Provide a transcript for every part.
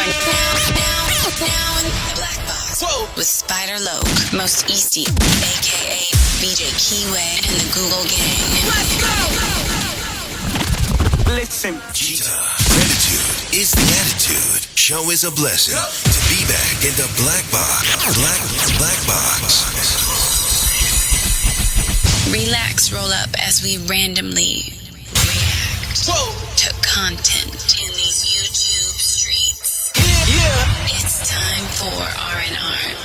Now in the black box. Whoa. With Spider Loke, Most Easty, aka BJ Keyway, and the Google Gang. Let's go! Listen. Gratitude is the attitude. Show is a blessing. To be back in the black box. Black box. Relax, roll up as we randomly react to content in these YouTube streets. Yeah. It's time for R&R.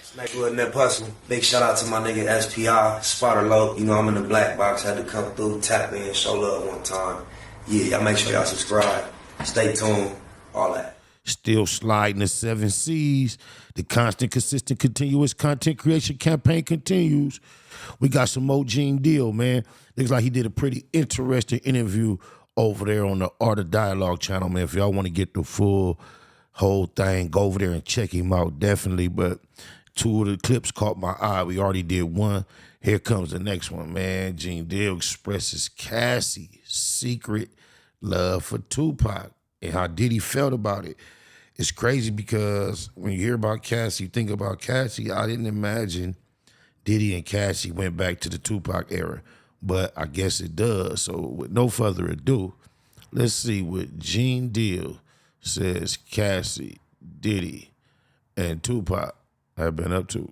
Smack with Net Hustle. Big shout out to my nigga SPI, Spotter Low. You know I'm in the black box. Had to come through, tap in, show love one time. Yeah, y'all make sure y'all subscribe. Stay tuned. All that. Still sliding the 7 C's. The constant, consistent, continuous content creation campaign continues. We got some more Gene Deal, man. Looks like he did a pretty interesting interview over there on the Art of Dialogue channel, man. If y'all want to get the full whole thing, go over there and check him out, definitely. But 2 of the clips caught my eye. We already did one. Here comes the next one, man. Gene Deal expresses Cassie's secret love for Tupac and how Diddy felt about it. It's crazy because when you hear about Cassie, you think about Cassie, I didn't imagine Diddy and Cassie went back to the Tupac era, but I guess it does. So with no further ado, let's see what Gene Deal says Cassie, Diddy, and Tupac have been up to.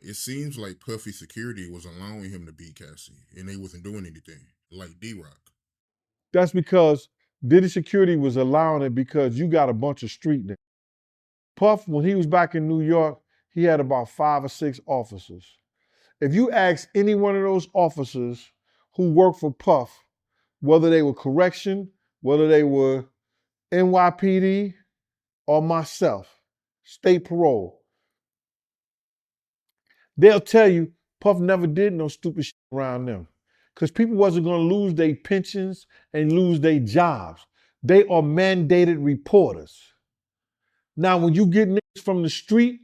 It seems like Puffy Security was allowing him to beat Cassie, and they wasn't doing anything, like D-Rock. That's because Diddy Security was allowing it because you got a bunch of street niggas. Puff, when he was back in New York, he had about 5 or 6 officers. If you ask any one of those officers who worked for Puff, whether they were correction, whether they were NYPD, or myself, state parole, they'll tell you Puff never did no stupid shit around them. Because people wasn't going to lose their pensions and lose their jobs. They are mandated reporters. Now, when you get niggas from the street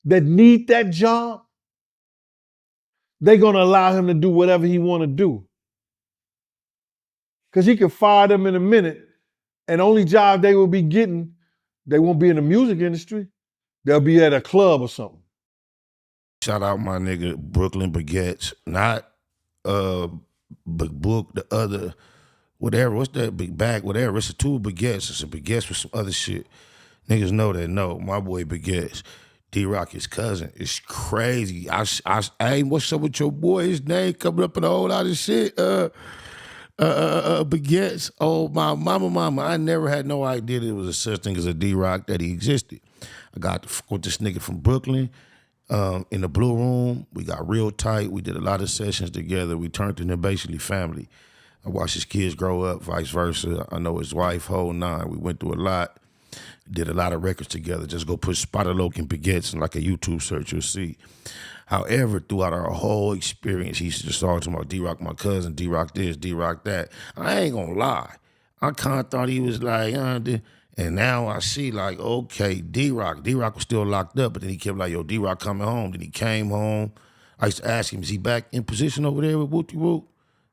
that need that job, they're going to allow him to do whatever he want to do. Because he can fire them in a minute, and the only job they will be getting, they won't be in the music industry. They'll be at a club or something. Shout out my nigga Brooklyn Baguettes, not Book, the other, whatever, what's that big bag, whatever. It's a 2 Baguettes. It's a Baguettes with some other shit. Niggas know that. No, my boy Baguettes, D-Rock, his cousin. It's crazy. Hey, what's up with your boy? His name coming up in a whole lot of shit. Baguettes. Oh, my mama. I never had no idea there was a such thing as a D-Rock, that he existed. I got to fuck with this nigga from Brooklyn. In the Blue Room, we got real tight. We did a lot of sessions together. We turned into basically family. I watched his kids grow up, vice versa. I know his wife, whole nine. We went through a lot. Did a lot of records together. Just go put Spotter Loke and Baguettes in like a YouTube search, you'll see. However, throughout our whole experience, he used to just talk about D-Rock, my cousin, D-Rock this, D-Rock that. I ain't gonna lie. I kind of thought he was like, and now I see like, okay, D-Rock was still locked up, but then he kept like, yo, D-Rock coming home. Then he came home. I used to ask him, is he back in position over there with Wooty Woo?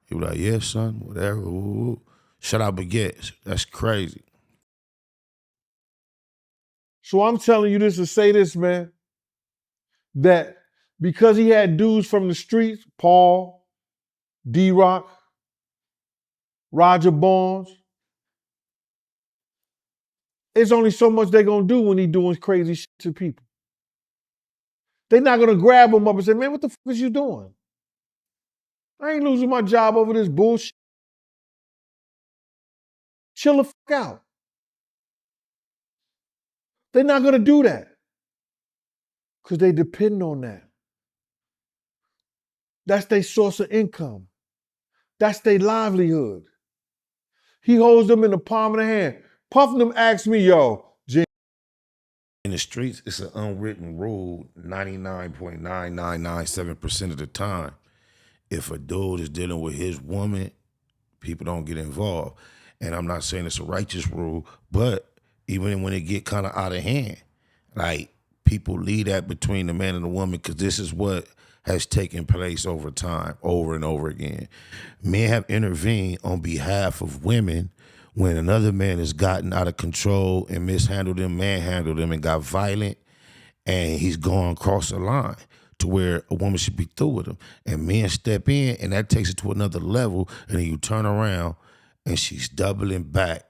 He was like, yeah, son, whatever. Woo. Shout out Baguettes. That's crazy. So I'm telling you this to say this, man, that because he had dudes from the streets, Paul, D-Rock, Roger Barnes, it's only so much they're going to do when he doing crazy shit to people. They're not going to grab him up and say, man, what the fuck is you doing? I ain't losing my job over this bullshit. Chill the fuck out. They're not going to do that because they depend on that. That's their source of income. That's their livelihood. He holds them in the palm of the hand. Puff them asked me, yo, Jim. In the streets, it's an unwritten rule 99.9997% of the time. If a dude is dealing with his woman, people don't get involved. And I'm not saying it's a righteous rule, but even when it get kind of out of hand, like people leave that between the man and the woman because this is what has taken place over time, over and over again. Men have intervened on behalf of women when another man has gotten out of control and mishandled them, manhandled them, and got violent, and he's gone across the line to where a woman should be through with him. And men step in, and that takes it to another level, and then you turn around, and she's doubling back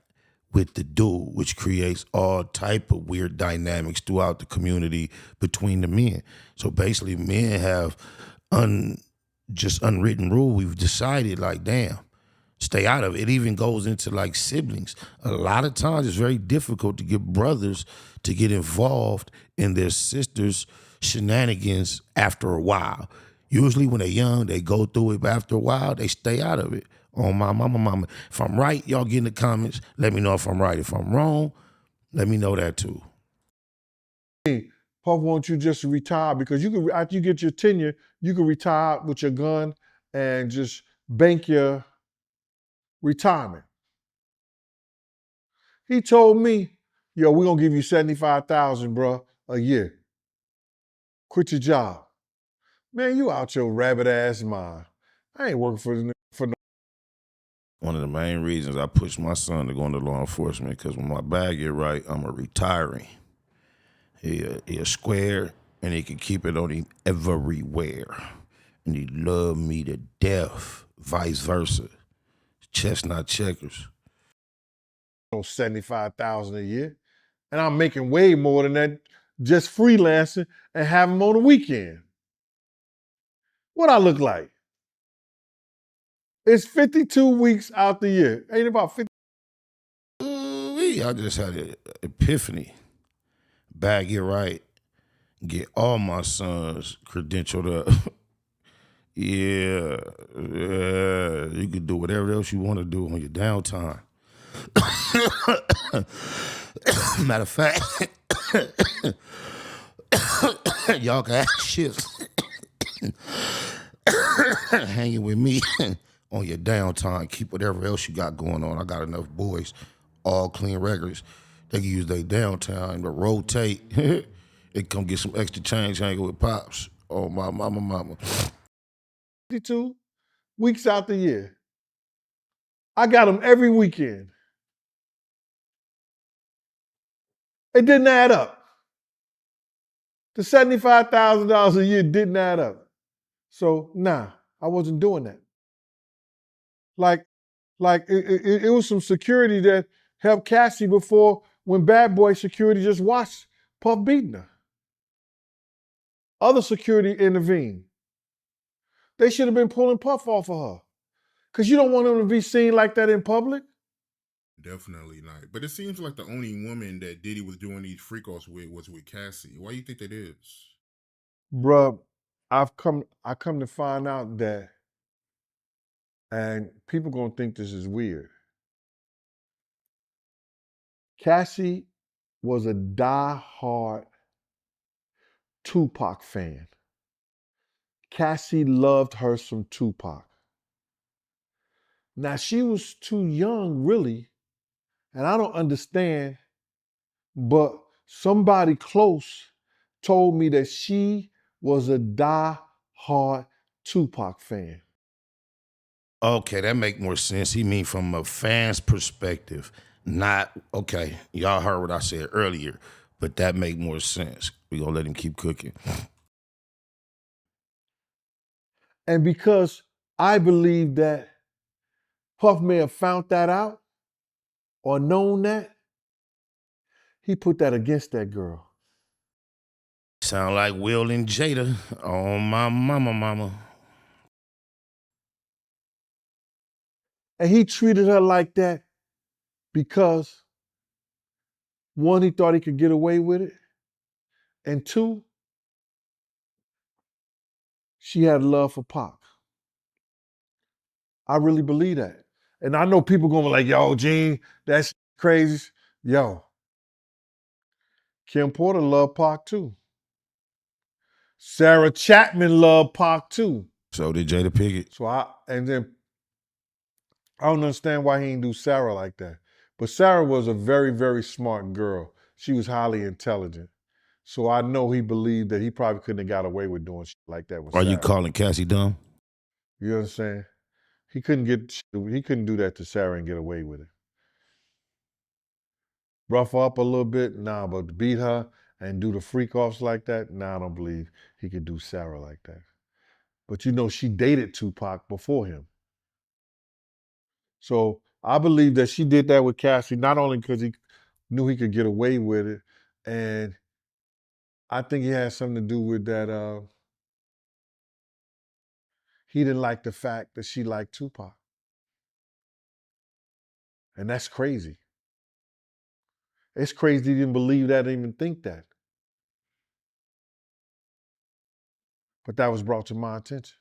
with the dude, which creates all type of weird dynamics throughout the community between the men. So basically, men have just unwritten rule. We've decided, like, damn, stay out of it. It even goes into like siblings. A lot of times it's very difficult to get brothers to get involved in their sisters' shenanigans after a while. Usually when they're young, they go through it, but after a while, they stay out of it. On my mama. If I'm right, y'all get in the comments. Let me know if I'm right. If I'm wrong, let me know that too. Puff wants you just to retire because you can, after you get your tenure, you can retire with your gun and just bank your retirement. He told me, yo, we're gonna give you $75,000, bro, a year. Quit your job. Man, you out your rabbit ass mind. I ain't working for no. One of the main reasons I pushed my son to go into law enforcement, because when my bag get right, I'm a retiring. He a square, and he can keep it on him everywhere. And he love me to death, vice versa. Chestnut checkers. $75,000 a year. And I'm making way more than that just freelancing and having them on the weekend. What I look like? It's 52 weeks out the year. Ain't it about 50? I just had an epiphany. Bag it right. Get all my sons credentialed up. Yeah. You can do whatever else you want to do on your downtime. Matter of fact, y'all can have shifts hanging with me on your downtime. Keep whatever else you got going on. I got enough boys, all clean records. They can use their downtime to rotate. They come get some extra change hanging with Pops. Oh, my mama. 52 weeks out the year. I got them every weekend. It didn't add up. The $75,000 a year didn't add up. So, nah, I wasn't doing that. Like it was some security that helped Cassie before when Bad Boy security just watched Puff beating her. Other security intervened. They should have been pulling Puff off of her. Because you don't want him to be seen like that in public. Definitely not. But it seems like the only woman that Diddy was doing these freak-offs with was with Cassie. Why do you think that is? Bruh, I come to find out that, and people gonna think this is weird. Cassie was a die-hard Tupac fan. Cassie loved her some Tupac. Now, she was too young, really, and I don't understand, but somebody close told me that she was a die-hard Tupac fan. Okay, that make more sense. He mean from a fan's perspective, not, okay, y'all heard what I said earlier, but that make more sense. We gonna let him keep cooking. And because I believe that Puff may have found that out or known that, he put that against that girl. Sound like Will and Jada. Oh, my mama. And he treated her like that because, one, he thought he could get away with it. And two, she had love for Pac. I really believe that. And I know people gonna be like, yo, Gene, that's crazy. Yo, Kim Porter loved Pac too. Sarah Chapman loved Pac too. So did Jada Pinkett. And then I don't understand why he didn't do Sarah like that. But Sarah was a very, very smart girl. She was highly intelligent. So I know he believed that he probably couldn't have got away with doing shit like that with Are you Sarah. calling Cassie dumb? You understand? He couldn't do that to Sarah and get away with it. Rough her up a little bit, nah, but to beat her and do the freak offs like that, nah, I don't believe he could do Sarah like that. But you know, she dated Tupac before him. So I believe that she did that with Cassie, not only because he knew he could get away with it, and I think it had something to do with that he didn't like the fact that she liked Tupac. And that's crazy. It's crazy he didn't believe that, even think that. But that was brought to my attention.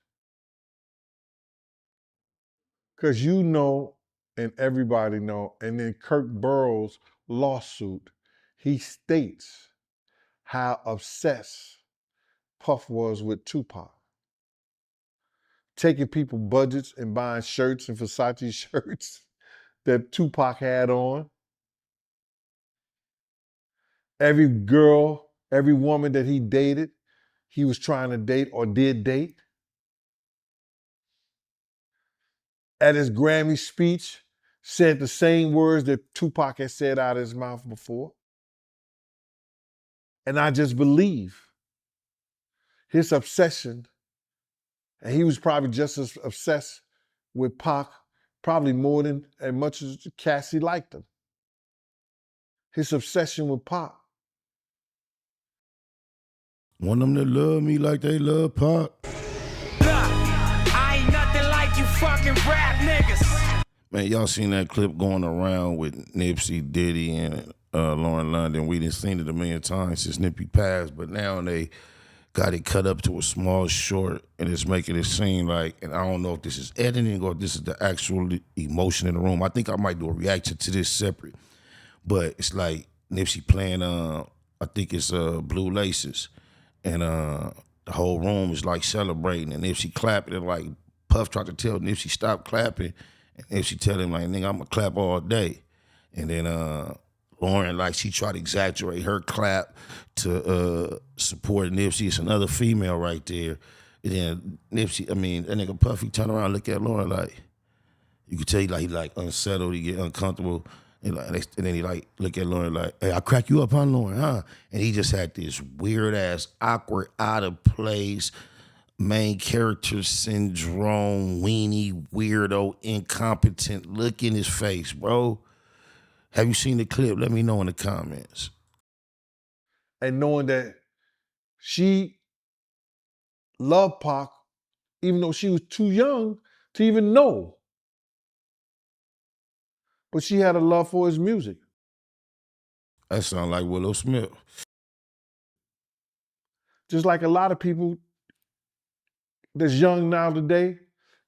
Because you know, and everybody know, and in Kirk Burrow's lawsuit, he states how obsessed Puff was with Tupac. Taking people budgets and buying shirts and Versace shirts that Tupac had on. Every girl, every woman that he dated, he was trying to date or did date. At his Grammy speech, said the same words that Tupac had said out of his mouth before. And I just believe his obsession, and he was probably just as obsessed with Pac, probably more than as much as Cassie liked him. His obsession with Pac. Want them to love me like they love Pac. I ain't nothing like you fucking rap niggas. Man, y'all seen that clip going around with Nipsey, Diddy, and Lauren London. We done seen it a million times since Nippy passed, but now they got it cut up to a small short, and it's making it seem like, and I don't know if this is editing or if this is the actual emotion in the room. I think I might do a reaction to this separate, but it's like Nipsey playing, I think it's Blue Laces, and the whole room is like celebrating, and Nipsey clapping, and like Puff tried to tell Nipsey stop clapping, and Nipsey tell him like, nigga, I'm gonna clap all day. And then Lauren, like, she tried to exaggerate her clap to support Nipsey. It's another female right there. And then Nipsey, I mean, that nigga Puffy turn around and look at Lauren like, you could tell he like unsettled, he get uncomfortable. And then he like look at Lauren like, hey, I crack you up, huh, Lauren, huh? And he just had this weird ass, awkward, out of place, main character syndrome, weenie, weirdo, incompetent look in his face, bro. Have you seen the clip? Let me know in the comments. And knowing that she loved Pac, even though she was too young to even know. But she had a love for his music. That sound like Willow Smith. Just like a lot of people that's young now today,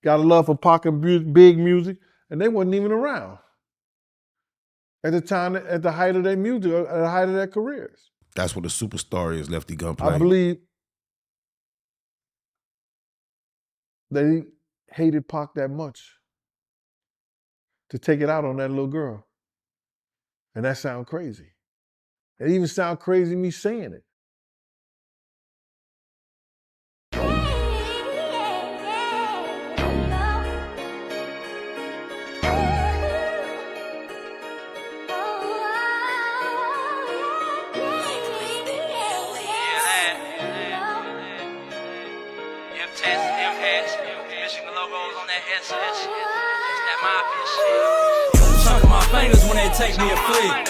got a love for Pac and big music, and they wasn't even around at the time, at the height of their music, at the height of their careers. That's what a superstar is, Lefty Gunplay. I believe they hated Pac that much to take it out on that little girl. And that sound crazy. It even sound crazy me saying it. Chunk of my fingers when they take me a flick.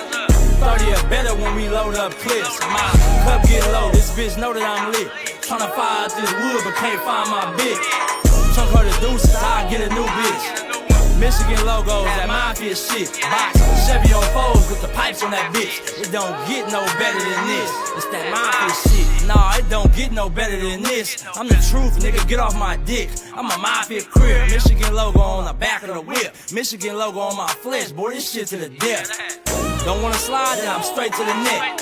30 or better when we load up clips. My cup get low, this bitch know that I'm lit. Tryna fire out this wood, but can't find my bitch. Chunk her the deuces, I get a new bitch. Michigan logos, that mafia shit. Box, Chevy on foes with the pipes on that bitch. It don't get no better than this. It's that mafia shit. Nah, it don't get no better than this. I'm the truth, nigga, get off my dick. I'm a mafia crib. Michigan logo on the back of the whip. Michigan logo on my flesh, boy, this shit to the death. Don't wanna slide, then I'm straight to the neck.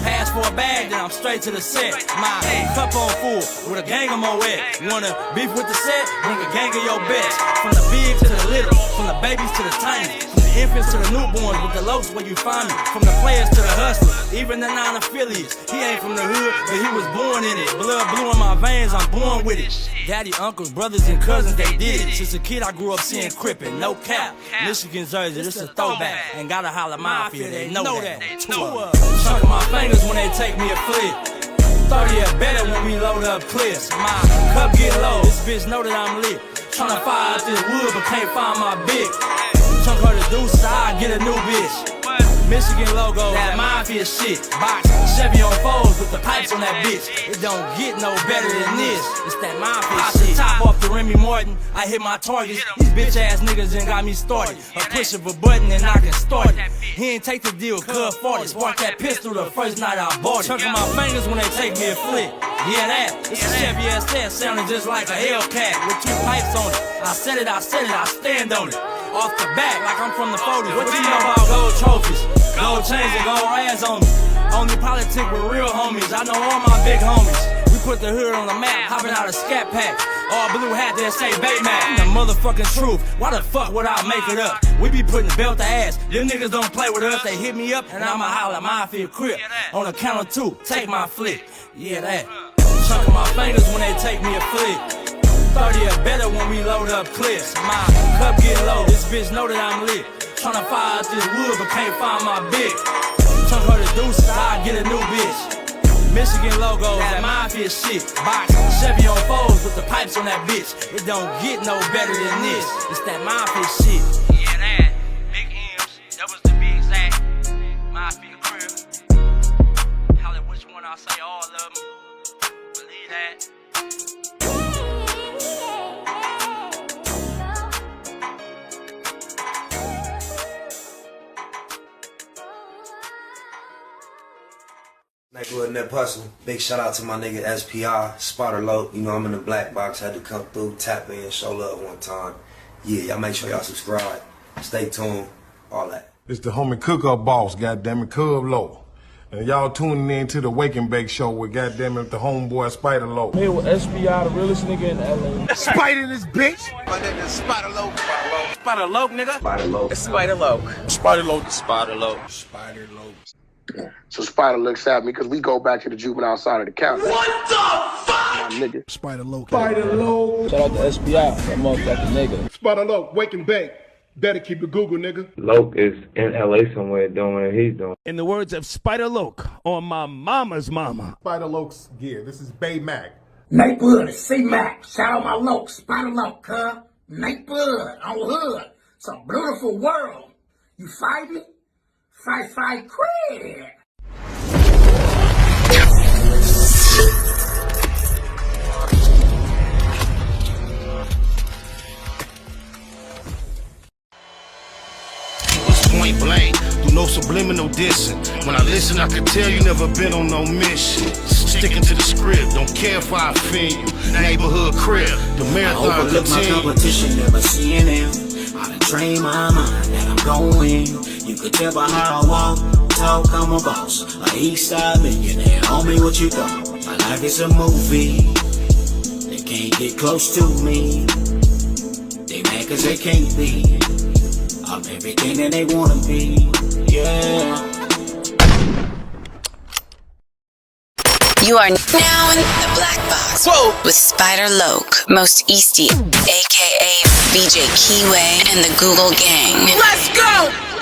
Pass for a bag, then I'm straight to the set. My cup on full with a gang of more wet. Wanna beef with the set? Bring a gang of your best. From the big to the little, from the babies to the tiny, from the infants to the newborns, with the locs where you find me. From the players to the hustlers, even the non-affiliates. He ain't from the hood, but he was born in it. Blood blue in my veins, I'm born with it. Daddy, uncles, brothers, and cousins, they did it. Since a kid, I grew up seeing Crippin', no cap. Michigan jersey, this a throwback. Ain't gotta holler mafia, they know that. Chunk of my fingers when they take me a flip. 30 or better when we load up clips. My cup get low, this bitch know that I'm lit. Tryna fire out this wood, but can't find my bitch. Chunk her the deuce, I get a new bitch. Michigan logo, that mafia shit. Box, Chevy on foes with the pipes on that bitch. It don't get no better than this. It's that mafia shit. Top off the Remy Martin, I hit my targets. These bitch ass niggas done got me started. A push of a button and I can start it. He ain't take the deal, cuz 40. Spark that pistol the first night I bought it. Chunk of my fingers when they take me a flick. Yeah, that. It's a Chevy SS sounding just like a Hellcat with 2 pipes on it. I said it, I stand on it. Off the back, like I'm from the 40s. What you know about gold trophies, gold chains, and gold rags on me? Only politic with real homies. I know all my big homies. We put the hood on the map, hopping out of scat pack. All blue hat that say Baymax. The motherfucking truth. Why the fuck would I make it up? We be putting belt to ass. Them niggas don't play with us. They hit me up and I'ma holler mafia crip. On the count of 2, take my flick. Yeah, that. Chunk of my fingers when they take me a flick. 30 or better when we load up clips. My cup get low, this bitch know that I'm lit. Tryna fire out this wood, but can't find my bitch. Chunk her the deuce, I get a new bitch. Michigan logo, that mafia shit. Box, Chevy on foes with the pipes on that bitch. It don't get no better than this. It's that mafia shit. Yeah, that. Big M's, that was to be exact. Mafia crib. Holla which one I say all of them. Believe that. Nigga in that hustle. Big shout out to my nigga SPI, Spotter Low. You know I'm in the black box, had to come through, tap in, show love one time. Yeah, y'all make sure y'all subscribe. Stay tuned, all that. It's the homie cook-up boss, goddammit, Cub Low. And y'all tuning in to the Wake and Bake Show with goddammit the homeboy Spider Low. Here with SPI, the realest nigga in LA. Spider this bitch. My nigga Spider Low. Spider Low, nigga. Spider Low. It's Spider Low. Spider Low. Spider Low. Spider Low. So Spider looks at me because we go back to the juvenile side of the county. What the fuck? My nigga. Spider Low. Spider Low. Shout out to SPI, that motherfucking nigga. Spider Low, Wake and Bake. Better keep it Google, nigga. Loke is in LA somewhere doing what he's doing. In the words of Spider Loke on my mama's mama. Spider Loke's gear. This is Bay Mac. Nate Blood, C-Mac. Shout out my Loke, Spider Loke, huh? Nate Blood on hood. It's a beautiful world. You fight me? Fight, cred. Point blank, through no subliminal dissing. When I listen, I can tell you never been on no mission. Sticking to the script, don't care if I offend you. Neighborhood crib, the marathon continue. My competition, never seeing them. I done trained my mind that I'm going. You could tell by how I walk, talk, I'm a boss. A east side millionaire, homie, what you thought? My life is a movie. They can't get close to me. They mad cause they can't be. I'm everything that they wanna be, yeah. You are now in the black box. Whoa. With Spider Loke, Most Easty, aka BJ Keyway, and the Google Gang. Let's go!